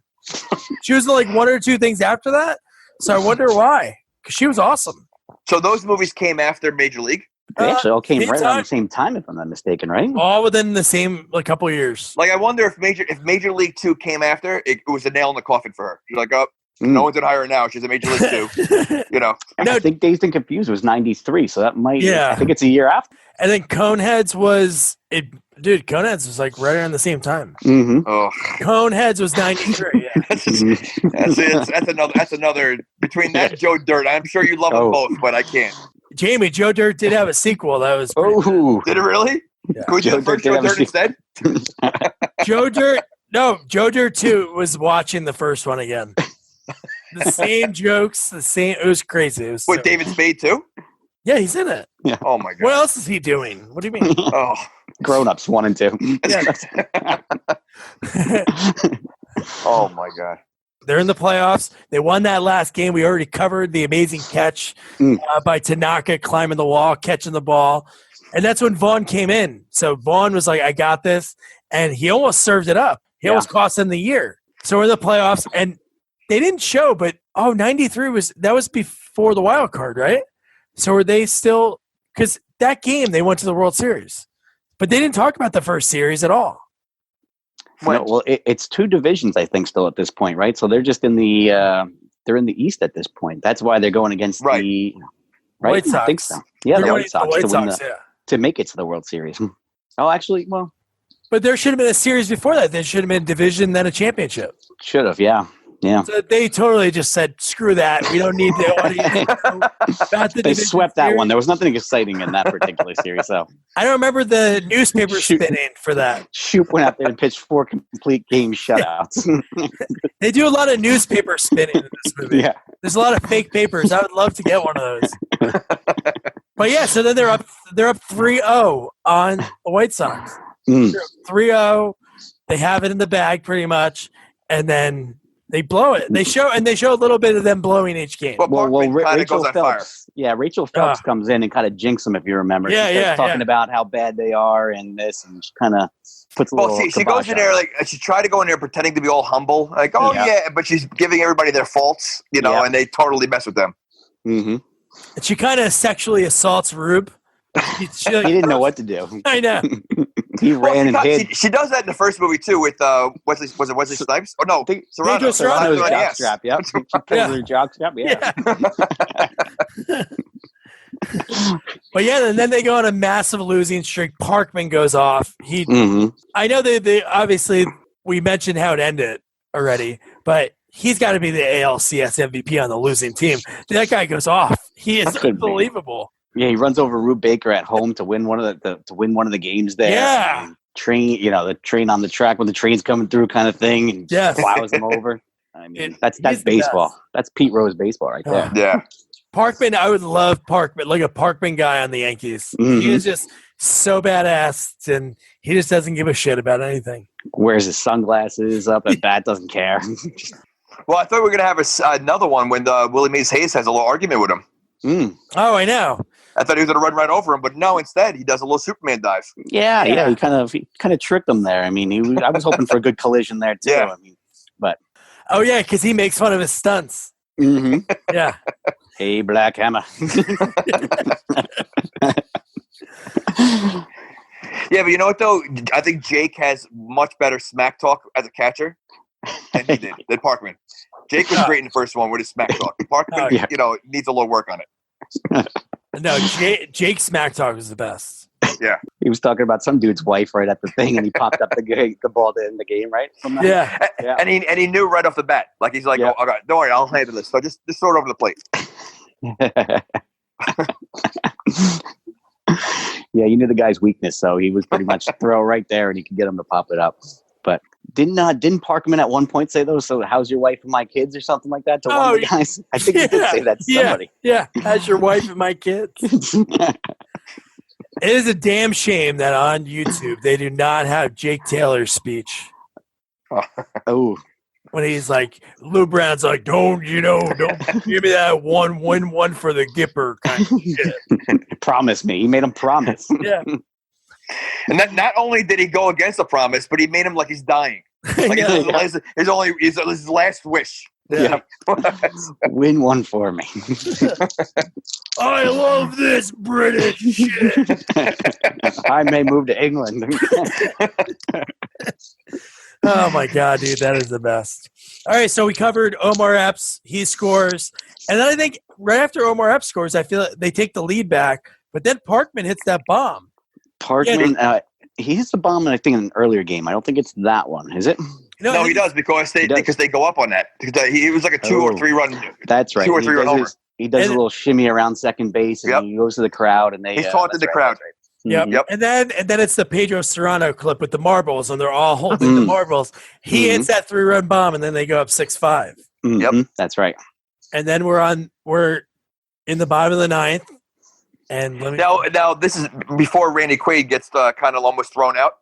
Speaker 2: She was in like one or two things after that. So I wonder why. Because she was awesome.
Speaker 3: So those movies came after Major League?
Speaker 4: They actually all came right around the same time, if I'm not mistaken, right?
Speaker 2: All within the same couple of years.
Speaker 3: Like, I wonder if Major League 2 came after, it was a nail in the coffin for her. She's like, oh, no one's going to hire her now. She's a Major League 2.
Speaker 4: I think Dazed and Confused was 93, so that might, I think it's a year after.
Speaker 2: And then Coneheads Coneheads was like right around the same time.
Speaker 4: Mm-hmm.
Speaker 3: Oh.
Speaker 2: Coneheads was 93. Yeah.
Speaker 3: That's another, between that and Joe Dirt, I'm sure you love them both, but I can't.
Speaker 2: Jamie, Joe Dirt did have a sequel. That was
Speaker 3: Did it really?
Speaker 2: Yeah.
Speaker 3: Could we do the first Joe Dirt instead?
Speaker 2: Joe Dirt 2 was watching the first one again. The same jokes, it was crazy. It was
Speaker 3: David Spade too?
Speaker 2: Yeah, he's in it.
Speaker 4: Yeah.
Speaker 3: Oh my god.
Speaker 2: What else is he doing? What do you mean?
Speaker 3: Oh,
Speaker 4: Grown-ups 1 and 2.
Speaker 2: Yeah.
Speaker 3: Oh my god.
Speaker 2: They're in the playoffs. They won that last game. We already covered the amazing catch by Tanaka climbing the wall, catching the ball. And that's when Vaughn came in. So Vaughn was like, I got this. And he almost served it up. He almost cost them the year. So we're in the playoffs. And they didn't show, but 93 was before the wild card, right? So were they still – because that game they went to the World Series. But they didn't talk about the first series at all.
Speaker 4: No, well, it's 2 divisions, I think, still at this point, right? So they're just in the they're in the East at this point. That's why they're going against the
Speaker 2: White Sox.
Speaker 4: I think so. Yeah, the White Sox.
Speaker 2: The White Sox, yeah.
Speaker 4: to make it to the World Series. Oh, actually, well,
Speaker 2: But there should have been a series before that. There should have been a division, then a championship.
Speaker 4: should have, yeah.
Speaker 2: So they totally just said, screw that. We don't need the audience.
Speaker 4: They swept that one. There was nothing exciting in that particular series, so.
Speaker 2: I don't remember the newspaper spinning for that.
Speaker 4: Shoop went out there and pitched 4 complete game shutouts.
Speaker 2: They do a lot of newspaper spinning in this movie.
Speaker 4: Yeah.
Speaker 2: There's a lot of fake papers. I would love to get one of those. But yeah, so then they're up 3-0 on the White Sox.
Speaker 4: Mm.
Speaker 2: 3-0. They have it in the bag pretty much, and then they blow it. They show a little bit of them blowing each game.
Speaker 4: Well, Rachel
Speaker 3: goes on fire.
Speaker 4: Phelps. Yeah, Rachel Phelps comes in and kind of jinx them, if you remember. She starts talking about how bad they are and this, and she kind of puts a little.
Speaker 3: Well, she goes in there like she tried to go in there pretending to be all humble, like but she's giving everybody their faults, and they totally mess with them.
Speaker 4: Mm-hmm.
Speaker 2: And she kind of sexually assaults Rube.
Speaker 4: He didn't know what to do.
Speaker 2: I know.
Speaker 4: He ran and hid.
Speaker 3: She does that in the first movie too with Wesley Snipes? Oh no, Serrano.
Speaker 2: Pedro Serrano's
Speaker 4: jockstrap. Yep. She plays her jockstrap. Yeah.
Speaker 2: But yeah, and then they go on a massive losing streak. Parkman goes off. I know they obviously we mentioned how it ended already, but he's got to be the ALCS MVP on the losing team. That guy goes off. He is unbelievable.
Speaker 4: Yeah, he runs over Rube Baker at home to win one of the games there.
Speaker 2: Yeah.
Speaker 4: And train, the train on the track when the train's coming through, kind of thing, and plows him over. I mean, that's baseball. That's Pete Rose baseball right there.
Speaker 3: Yeah.
Speaker 2: Parkman, I would love Parkman, like a Parkman guy on the Yankees.
Speaker 4: Mm-hmm.
Speaker 2: He is just so badass, and he just doesn't give a shit about anything.
Speaker 4: Wears his sunglasses up at bat, doesn't care.
Speaker 3: Well, I thought we were gonna have another one when Willie Mays Hayes has a little argument with him.
Speaker 4: Mm.
Speaker 2: Oh, I know.
Speaker 3: I thought he was going to run right over him, but no. Instead, he does a little Superman dive.
Speaker 4: Yeah. He kind of tricked him there. I mean, I was hoping for a good collision there too.
Speaker 3: Yeah.
Speaker 4: I mean, but
Speaker 2: because he makes fun of his stunts.
Speaker 4: Mm-hmm.
Speaker 2: Yeah.
Speaker 4: Hey, Black Hammer.
Speaker 3: Yeah, but you know what though? I think Jake has much better smack talk as a catcher than he did than Parkman. Jake was great in the first one with his smack talk. Parkman, needs a little work on it.
Speaker 2: No, Jake's smack talk was the best.
Speaker 3: Yeah,
Speaker 4: he was talking about some dude's wife right at the thing, and he popped up the ball to end the game, right?
Speaker 2: Yeah.
Speaker 3: And he knew right off the bat. Like he's like, "Oh, okay, don't worry, I'll handle this." So just throw it over the plate.
Speaker 4: Yeah, you knew the guy's weakness, so he was pretty much throw right there, and he could get him to pop it up. But didn't Parkman at one point say those? So how's your wife and my kids, or something like that to one of the guys? I think he did say that to somebody.
Speaker 2: Yeah, how's your wife and my kids? It is a damn shame that on YouTube they do not have Jake Taylor's speech.
Speaker 4: Oh.
Speaker 2: When he's like, Lou Brown's like, don't give me that one for the Gipper kind of shit.
Speaker 4: Promise me. He made him promise.
Speaker 2: Yeah.
Speaker 3: And not only did he go against the promise, but he made him like he's dying. Like his last wish.
Speaker 4: Yeah. Win one for me.
Speaker 2: I love this British shit.
Speaker 4: I may move to England.
Speaker 2: Oh my God, dude, that is the best. All right, so we covered Omar Epps. He scores. And then I think right after Omar Epps scores, I feel like they take the lead back. But then Parkman hits that bomb.
Speaker 4: Parkman, he hits the bomb, I think, in an earlier game. I don't think it's that one. Is it?
Speaker 3: No, he does because they go up on that. He was like a 2 or 3 run.
Speaker 4: That's right.
Speaker 3: 2 or 3 run homer.
Speaker 4: He does a little shimmy around second base, and he goes to the crowd, and
Speaker 3: he's taunting the crowd.
Speaker 4: Right.
Speaker 2: Yep.
Speaker 3: Yep.
Speaker 2: And then it's the Pedro Serrano clip with the marbles, and they're all holding the marbles. He hits that 3-run bomb, and then they go up 6-5.
Speaker 3: Yep,
Speaker 4: that's right.
Speaker 2: And then we're in the bottom of the 9th. And
Speaker 3: now this is before Randy Quaid gets kind of almost thrown out.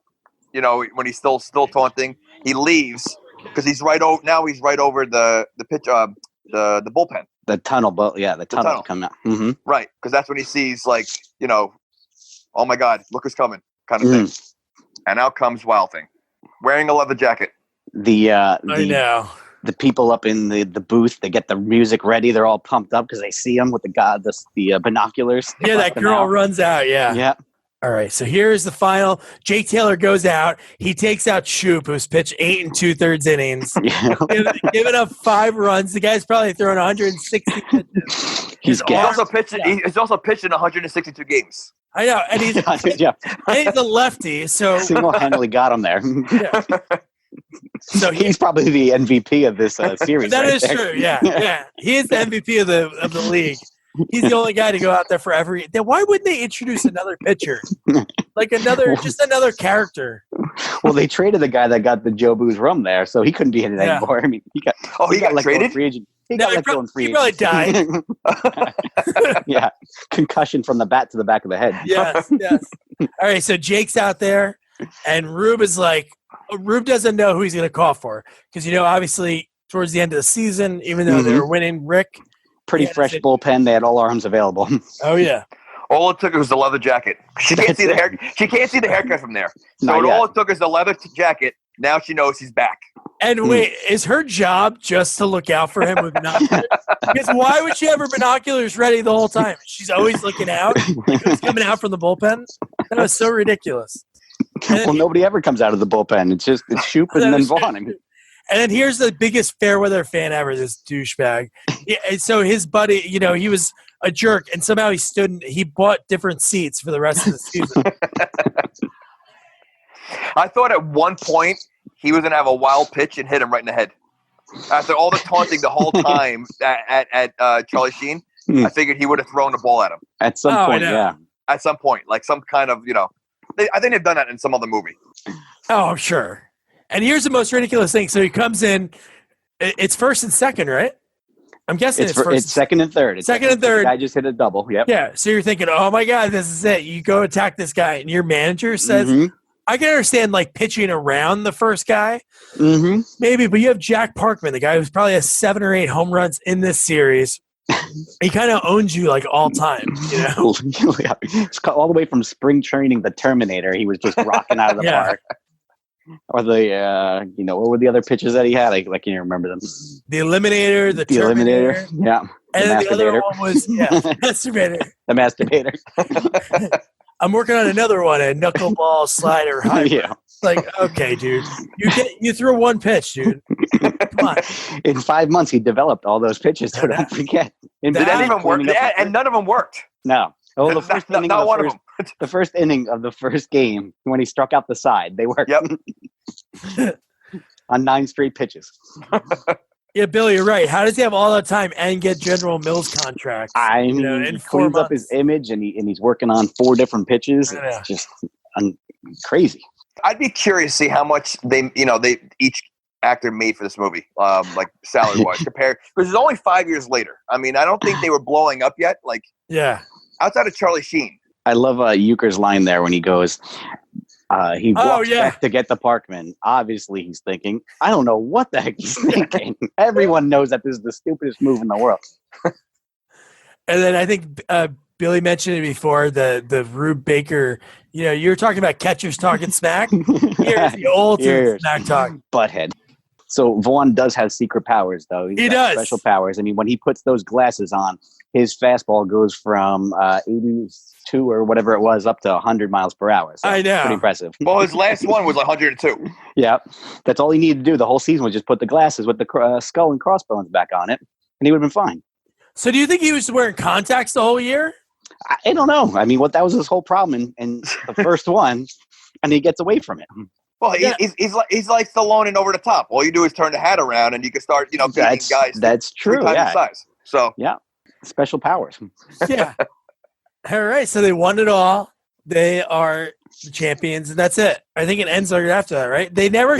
Speaker 3: When he's still taunting, he leaves because he's right over. Now he's right over the pitch, the bullpen,
Speaker 4: the tunnel. The tunnel coming out. Mm-hmm.
Speaker 3: Right, because that's when he sees oh my God, look who's coming, kind of thing. And out comes Wild Thing, wearing a leather jacket.
Speaker 2: I know.
Speaker 4: The people up in the booth, they get the music ready. They're all pumped up because they see him with the binoculars.
Speaker 2: Yeah, that girl runs out. Yeah.
Speaker 4: Yeah.
Speaker 2: All right, so here's the final. Jake Taylor goes out. He takes out Shoop, who's pitched 8 2/3 innings, giving up 5 runs. The guy's probably throwing 160 pitches.
Speaker 4: He's gassed.
Speaker 3: He's also pitched in 162 games.
Speaker 2: I know, and he's
Speaker 4: Yeah.
Speaker 2: and he's a lefty, so
Speaker 4: Single-handedly got him there.
Speaker 2: yeah. So
Speaker 4: He's probably the MVP of this series.
Speaker 2: that
Speaker 4: right
Speaker 2: is
Speaker 4: there.
Speaker 2: true. Yeah. He is the MVP of the league. He's the only guy to go out there for every. Then why wouldn't they introduce another pitcher, like another character?
Speaker 4: Well, they traded the guy that got the Joe Boo's rum there, so he couldn't be in it anymore. I mean, he got
Speaker 3: got
Speaker 4: let go in
Speaker 3: traded?
Speaker 4: free agent. He
Speaker 2: No,
Speaker 4: got let go in free
Speaker 2: he probably
Speaker 4: agency.
Speaker 2: died.
Speaker 4: Yeah, concussion from the bat to the back of the head.
Speaker 2: Yes. All right, so Jake's out there, and Rube doesn't know who he's going to call for because obviously towards the end of the season, even though they were winning, Rick.
Speaker 4: Pretty fresh bullpen. They had all arms available.
Speaker 2: Oh yeah.
Speaker 3: All it took was the leather jacket. She can't see the hair. She can't see the haircut from there. So
Speaker 4: Not yet.
Speaker 3: all it took is the leather jacket. Now she knows he's back.
Speaker 2: And wait, is her job just to look out for him with binoculars? Because why would she have her binoculars ready the whole time? She's always looking out. Like who's coming out from the bullpen? That was so ridiculous.
Speaker 4: Well, nobody ever comes out of the bullpen. It's Shoop and then Vaughn.
Speaker 2: And then here's the biggest Fairweather fan ever, this douchebag. And so his buddy, he was a jerk, and somehow he bought different seats for the rest of the season.
Speaker 3: I thought at one point he was going to have a wild pitch and hit him right in the head. After all the taunting the whole time at Charlie Sheen, I figured he would have thrown the ball at him.
Speaker 4: At some point, yeah.
Speaker 3: At some point, like some kind of, I think they've done that in some other movie.
Speaker 2: Oh, I'm sure. And here's the most ridiculous thing. So he comes in. It's first and second, right? I'm guessing it's first.
Speaker 4: It's second and third.
Speaker 2: Second and third.
Speaker 4: The guy just hit a double. Yep.
Speaker 2: Yeah. So you're thinking, oh my God, this is it. You go attack this guy, and your manager says, I can understand like pitching around the first guy, maybe, but you have Jack Parkman, the guy who's probably has 7 or 8 home runs in this series. He kind of owns you like all time,
Speaker 4: It's all the way from spring training, the Terminator. He was just rocking out of the park. Or the, what were the other pitches that he had? I can't remember them.
Speaker 2: The Eliminator, the Terminator.
Speaker 4: Eliminator, yeah.
Speaker 2: And then the other one was, Masturbator.
Speaker 4: The Masturbator.
Speaker 2: I'm working on another one, a knuckleball slider hybrid.
Speaker 4: Yeah.
Speaker 2: Like, okay, dude. You threw one pitch, dude. Come on.
Speaker 4: In 5 months, he developed all those pitches, so don't forget.
Speaker 3: Did that even work? Yeah, and none of them worked.
Speaker 4: No. Oh, the first inning
Speaker 3: not
Speaker 4: of
Speaker 3: one of them.
Speaker 4: the first inning of the first game, when he struck out the side, they worked.
Speaker 3: Yep.
Speaker 4: On 9 straight pitches.
Speaker 2: Yeah, Billy, you're right. How does he have all that time and get General Mills contract?
Speaker 4: I mean,
Speaker 2: in
Speaker 4: he
Speaker 2: 4
Speaker 4: cleans
Speaker 2: months.
Speaker 4: up his image, and he's working on 4 different pitches. It's just crazy.
Speaker 3: I'd be curious to see how much they each actor made for this movie, like salary wise, compared because it's only 5 years later. I mean, I don't think they were blowing up yet. Like, outside of Charlie Sheen.
Speaker 4: I love Euchre's line there when he goes, he walks back to get the Parkman. Obviously, he's thinking, I don't know what the heck he's thinking. Everyone knows that this is the stupidest move in the world.
Speaker 2: And then I think Billy mentioned it before, the Rube Baker, you were talking about catchers talking smack. Here's the ultimate smack talk.
Speaker 4: Butthead. So Vaughn does have secret powers, though. He does. Special powers. I mean, when he puts those glasses on, his fastball goes from 82 or whatever it was up to 100 miles per hour. So
Speaker 2: I know.
Speaker 4: Pretty impressive.
Speaker 3: Well, his last one was 102.
Speaker 4: Yeah. That's all he needed to do the whole season was just put the glasses with the skull and crossbones back on it, and he would have been fine.
Speaker 2: So do you think he was wearing contacts the whole year?
Speaker 4: I don't know. I mean, that was his whole problem in the first one, and he gets away from it.
Speaker 3: Well, he's like Stallone and Over the Top. All you do is turn the hat around, and you can start, beating guys.
Speaker 4: That's true.
Speaker 3: 3 times the size. So
Speaker 4: special powers.
Speaker 2: Yeah. All right. So they won it all. They are the champions, and that's it. I think it ends right after that, right? They never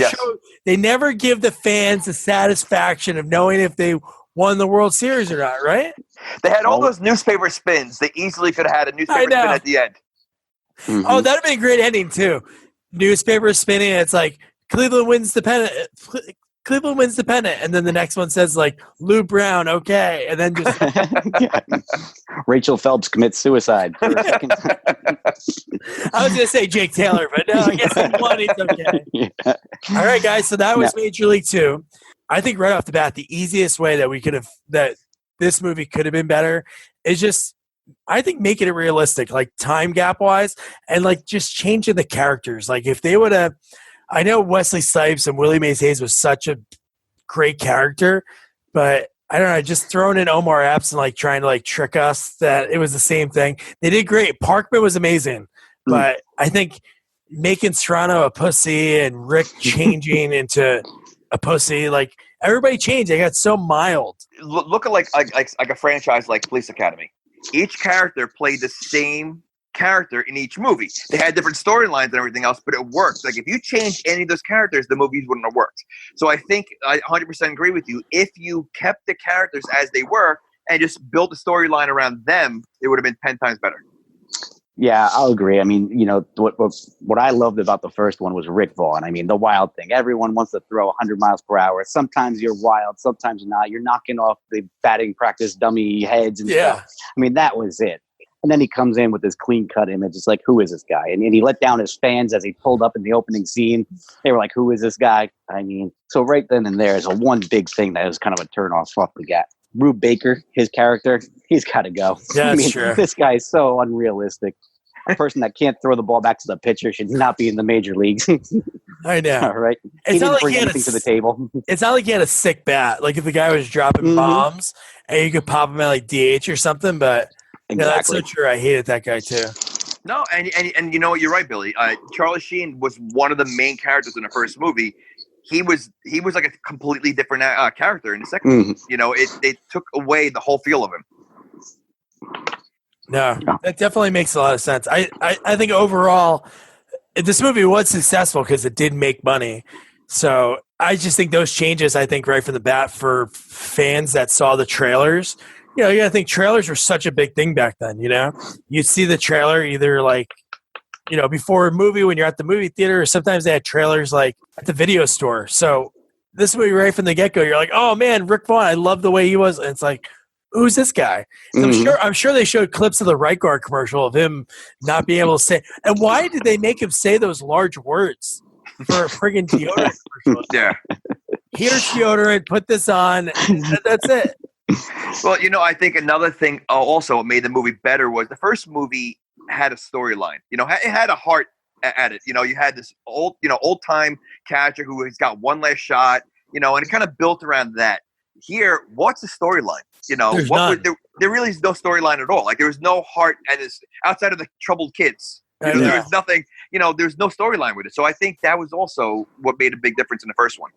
Speaker 2: They never give the fans the satisfaction of knowing if they won the World Series or not, right?
Speaker 3: They had all those newspaper spins. They easily could have had a newspaper spin at the end.
Speaker 4: Mm-hmm.
Speaker 2: Oh, that'd have been a great ending too. Newspaper spinning. It's like Cleveland wins the pennant. Cleveland wins the pennant, and then the next one says like Lou Brown, okay, and then just
Speaker 4: Rachel Phelps commits suicide. For a second.
Speaker 2: I was gonna say Jake Taylor, but no, I guess he won. It's okay.
Speaker 4: Yeah.
Speaker 2: All right, guys. So that was Major League 2. I think right off the bat, the easiest way that this movie could have been better is just, I think, making it realistic, like time gap wise, and like just changing the characters. Like if they would have, I know Wesley Snipes and Willie Mays Hayes was such a great character, but I don't know, just throwing in Omar Epps and like trying to like trick us that it was the same thing. They did great. Parkman was amazing, but I think making Serrano a pussy and Rick changing into a pussy, like everybody changed. They got so mild.
Speaker 3: Look at like a franchise like Police Academy. Each character played the same character in each movie. They had different storylines and everything else, but it worked. Like if you change any of those characters, the movies wouldn't have worked. So I think I 100% agree with you. If you kept the characters as they were and just built a storyline around them, it would have been 10 times better.
Speaker 4: Yeah, I'll agree. I mean, you know, what I loved about the first one was Rick Vaughn. I mean, the wild thing. Everyone wants to throw 100 miles per hour. Sometimes you're wild, sometimes not. You're knocking off the batting practice dummy heads and stuff. I mean, that was it. And then he comes in with this clean-cut image. It's like, who is this guy? And he let down his fans as he pulled up in the opening scene. They were like, who is this guy? I mean, so right then and there is a one big thing that was kind of a turn-off off the gap. Rube Baker, his character, he's got to go.
Speaker 2: Yeah, that's true.
Speaker 4: This guy is so unrealistic. A person that can't throw the ball back to the pitcher should not be in the major leagues.
Speaker 2: I know.
Speaker 4: All right. He
Speaker 2: It's not
Speaker 4: didn't
Speaker 2: like
Speaker 4: bring
Speaker 2: he had
Speaker 4: anything to the table.
Speaker 2: It's not like he had a sick bat. Like if the guy was dropping bombs and you could pop him at like DH or something, but
Speaker 4: Exactly.
Speaker 2: no, that's so true. I hated that guy too.
Speaker 3: No, and you know what? You're right, Billy. Charlie Sheen was one of the main characters in the first movie. He was like a completely different character in the second movie. You know, it took away the whole feel of him.
Speaker 2: No, that definitely makes a lot of sense. I think overall, this movie was successful because it did make money. So I just think those changes, I think right from the bat for fans that saw the trailers, you know, you gotta think trailers were such a big thing back then, you know? You'd see the trailer either like, you know, before a movie when you're at the movie theater, or sometimes they had trailers like at the video store. So this movie right from the get-go, you're like, oh man, Rick Vaughn, I love the way he was. And it's like, who's this guy? I'm sure they showed clips of the Right Guard commercial of him not being able to say. And why did they make him say those large words for a friggin' deodorant commercial?
Speaker 3: Yeah.
Speaker 2: Here's deodorant, put this on, and that's it.
Speaker 3: Well, you know, I think another thing also what made the movie better was the first movie had a storyline. You know, it had a heart at it. You know, you had this old time catcher who has got one last shot, you know, and it kind of built around that. Here, what's the storyline? You know, there really is no storyline at all. Like there was no heart at this outside of the troubled kids. You know, there was nothing, you know, there's no storyline with it. So I think that was also what made a big difference in the first one.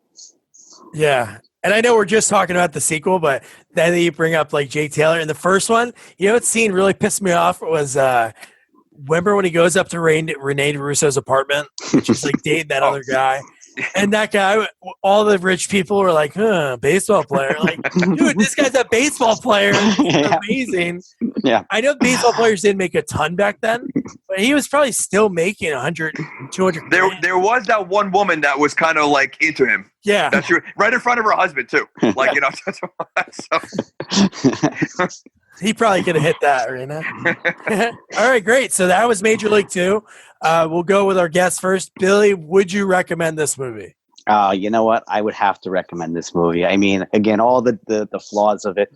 Speaker 2: Yeah. And I know we're just talking about the sequel, but then you bring up like Jake Taylor in the first one. You know what scene really pissed me off was remember when he goes up to Rene Russo's apartment, just like dating that other guy. And that guy, all the rich people were like, baseball player. Like, dude, this guy's a baseball player. Amazing.
Speaker 4: Yeah.
Speaker 2: I know baseball players didn't make a ton back then, but he was probably still making 100, 200.
Speaker 3: There was that one woman that was kind of like into him.
Speaker 2: Yeah.
Speaker 3: That's true. Right in front of her husband, too. Like, you know, so.
Speaker 2: He probably could have hit that right now. All right, great. So that was Major League 2. We'll go with our guest first. Billy, would you recommend this movie?
Speaker 4: You know what? I would have to recommend this movie. I mean, again, all the flaws of it,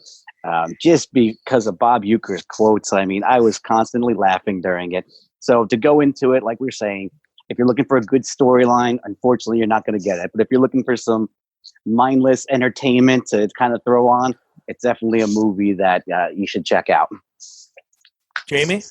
Speaker 4: just because of Bob Uecker's quotes. I mean, I was constantly laughing during it. So to go into it, like we were saying, if you're looking for a good storyline, unfortunately, you're not going to get it. But if you're looking for some mindless entertainment to kind of throw on, it's definitely a movie that you should check out.
Speaker 2: Jamie?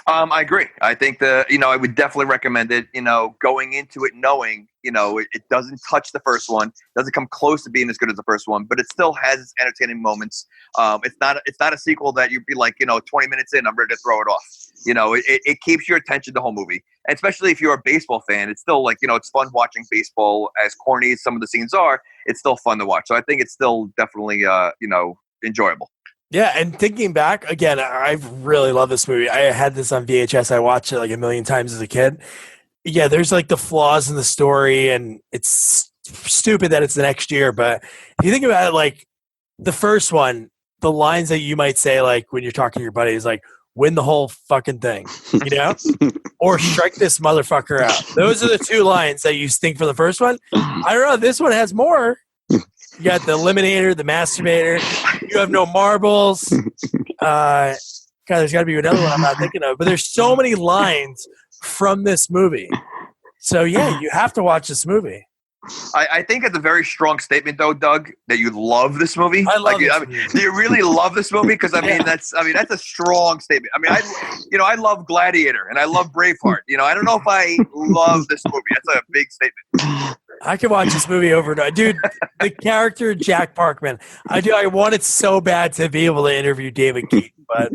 Speaker 3: I agree. I think I would definitely recommend it, you know, going into it knowing, you know, it doesn't touch the first one, doesn't come close to being as good as the first one, but it still has its entertaining moments. It's not a sequel that you'd be like, you know, 20 minutes in, I'm ready to throw it off. You know, it keeps your attention the whole movie. And especially if you're a baseball fan, it's still like, you know, it's fun watching baseball. As corny as some of the scenes are, it's still fun to watch. So I think it's still definitely, you know, enjoyable.
Speaker 2: Yeah, and thinking back, again, I really love this movie. I had this on VHS. I watched it like a million times as a kid. Yeah, there's like the flaws in the story, and it's stupid that it's the next year. But if you think about it, like the first one, the lines that you might say, like when you're talking to your buddies, like, win the whole fucking thing, you know? Or strike this motherfucker out. Those are the two lines that you think for the first one. I don't know. This one has more. You got the eliminator, the masturbator. You have no marbles. God, there's got to be another one I'm not thinking of. But there's so many lines from this movie. So, yeah, you have to watch this movie.
Speaker 3: I think it's a very strong statement, though, Doug, that you love this movie.
Speaker 2: I love this
Speaker 3: movie.
Speaker 2: movie.
Speaker 3: Do you really love this movie? Because that's a strong statement. I mean, I love Gladiator and I love Braveheart. I don't know if I love this movie. That's a big statement.
Speaker 2: I could watch this movie over and over. Dude, the character Jack Parkman. I wanted so bad to be able to interview David Keaton, but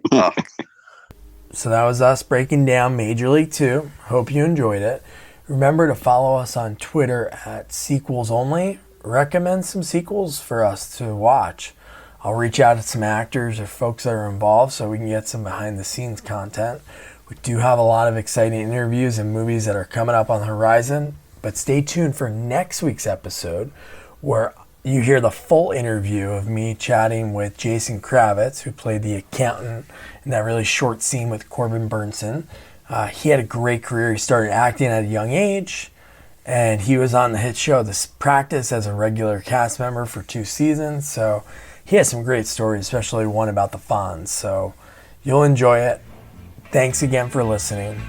Speaker 2: so that was us breaking down Major League 2. Hope you enjoyed it. Remember to follow us on Twitter at Sequels Only. Recommend some sequels for us to watch. I'll reach out to some actors or folks that are involved so we can get some behind the scenes content. We do have a lot of exciting interviews and movies that are coming up on the horizon, but stay tuned for next week's episode where you hear the full interview of me chatting with Jason Kravits, who played the accountant in that really short scene with Corbin Burnson. He had a great career. He started acting at a young age, and he was on the hit show The Practice as a regular cast member for 2 seasons. So he has some great stories, especially one about the Fonz. So you'll enjoy it. Thanks again for listening.